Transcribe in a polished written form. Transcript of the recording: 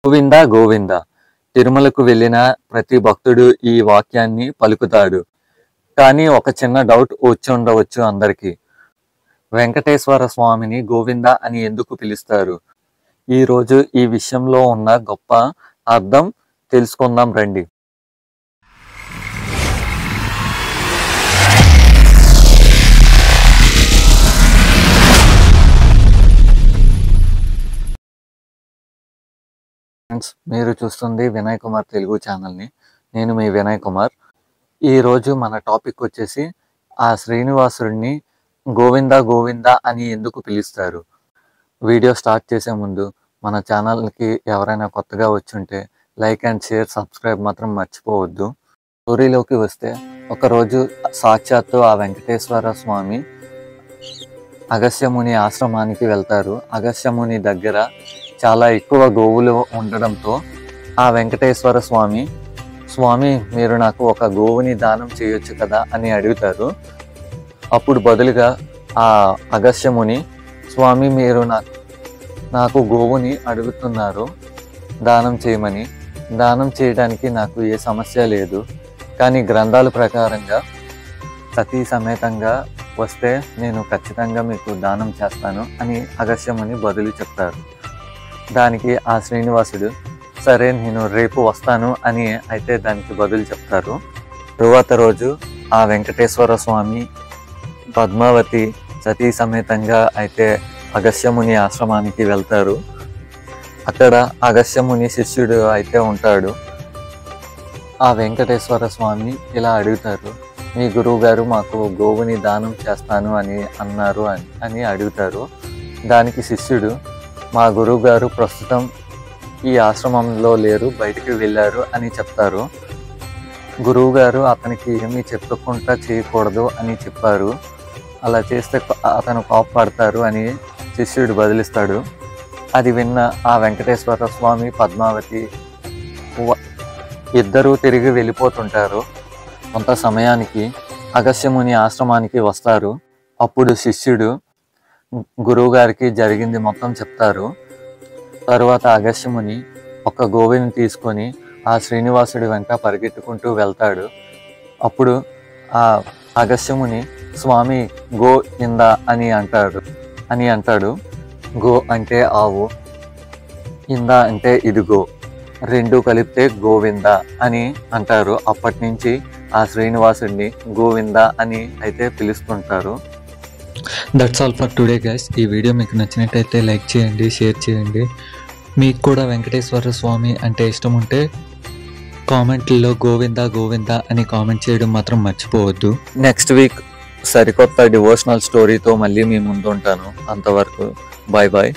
గోవింద గోవింద తిరుమలకు వెళ్ళిన ప్రతి భక్తుడు ఈ వాక్యాన్ని పలుకుతాడు. కానీ ఒక చిన్న డౌట్ వచ్చి ఉండవచ్చు అందరికీ. వెంకటేశ్వర స్వామిని గోవింద అని ఎందుకు పిలుస్తారు? ఈరోజు ఈ విషయంలో ఉన్న గొప్ప అర్థం తెలుసుకుందాం రండి. మీరు చూస్తుంది వినయ్ కుమార్ తెలుగు ఛానల్ని. నేను మీ వినయ్ కుమార్. ఈరోజు మన టాపిక్ వచ్చేసి ఆ శ్రీనివాసుడిని గోవింద గోవింద అని ఎందుకు పిలుస్తారు. వీడియో స్టార్ట్ చేసే ముందు మన ఛానల్కి ఎవరైనా కొత్తగా వచ్చుంటే లైక్ అండ్ షేర్, సబ్స్క్రైబ్ మాత్రం మర్చిపోవద్దు. స్టోరీలోకి వస్తే, ఒకరోజు సాక్షాత్తు ఆ వెంకటేశ్వర స్వామి అగస్త్యముని ఆశ్రమానికి వెళ్తారు. అగస్త్యముని దగ్గర చాలా ఎక్కువ గోవులు ఉండడంతో ఆ వెంకటేశ్వర స్వామి మీరు నాకు ఒక గోవుని దానం చేయొచ్చు కదా అని అడుగుతారు. అప్పుడు బదులుగా ఆ అగస్త్యముని, స్వామి మీరు నాకు గోవుని అడుగుతున్నారు దానం చేయమని. దానం చేయడానికి నాకు ఏ సమస్య లేదు, కానీ గ్రంథాల ప్రకారంగా సతీ సమేతంగా వస్తే నేను ఖచ్చితంగా మీకు దానం చేస్తాను అని అగస్త్యముని బదులు చెప్తారు. దానికి ఆ శ్రీనివాసుడు, సరే నేను రేపు వస్తాను అని అయితే దానికి బదులు చెప్తారు. తరువాత రోజు ఆ వెంకటేశ్వర స్వామి పద్మావతి సతీ సమేతంగా అయితే అగస్త్యముని ఆశ్రమానికి వెళ్తారు. అక్కడ అగస్త్యముని శిష్యుడు అయితే ఉంటాడు. ఆ వెంకటేశ్వర స్వామి ఇలా అడుగుతారు, మీ గురువు గారు మాకు గోవుని దానం చేస్తాను అని అన్నారు అని అడుగుతారు. దానికి శిష్యుడు, మా గురువు గారు ప్రస్తుతం ఈ ఆశ్రమంలో లేరు, బయటికి వెళ్ళారు అని చెప్తారు. గురువు గారు అతనికి ఏమీ చెప్పకుండా చేయకూడదు అని చెప్పారు, అలా చేస్తే అతను కోపపడతారు అని శిష్యుడు బదిలిస్తాడు. అది విన్న ఆ వెంకటేశ్వర స్వామి, పద్మావతి ఇద్దరూ తిరిగి వెళ్ళిపోతుంటారు. కొంత సమయానికి అగస్త్యముని ఆశ్రమానికి వస్తారు. అప్పుడు శిష్యుడు గురువు గారికి జరిగింది మొత్తం చెప్తారు. తరువాత అగస్త్యముని ఒక గోవుని తీసుకొని ఆ శ్రీనివాసుడి వెంట పరిగెట్టుకుంటూ వెళ్తాడు. అప్పుడు ఆ అగస్త్యముని, స్వామి గో ఇంద అని అంటాడు. గో అంటే ఆవు, ఇంద అంటే ఇదిగో, రెండు కలిపితే గోవింద అని అంటారు. అప్పటి నుంచి ఆ శ్రీనివాసుడిని గోవింద అని అయితే పిలుస్తుంటారు. That's all for today guys. ఈ వీడియో మీకు నచ్చినట్టయితే లైక్ చేయండి, షేర్ చేయండి. మీకు కూడా వెంకటేశ్వర స్వామి అంటే ఇష్టం ఉంటే కామెంట్లో గోవింద గోవింద అని కామెంట్ చేయడం మాత్రం మర్చిపోవద్దు. నెక్స్ట్ వీక్ సరికొత్త డివోషనల్ స్టోరీతో మళ్ళీ మీ ముందు ఉంటాను. అంతవరకు బాయ్ బాయ్.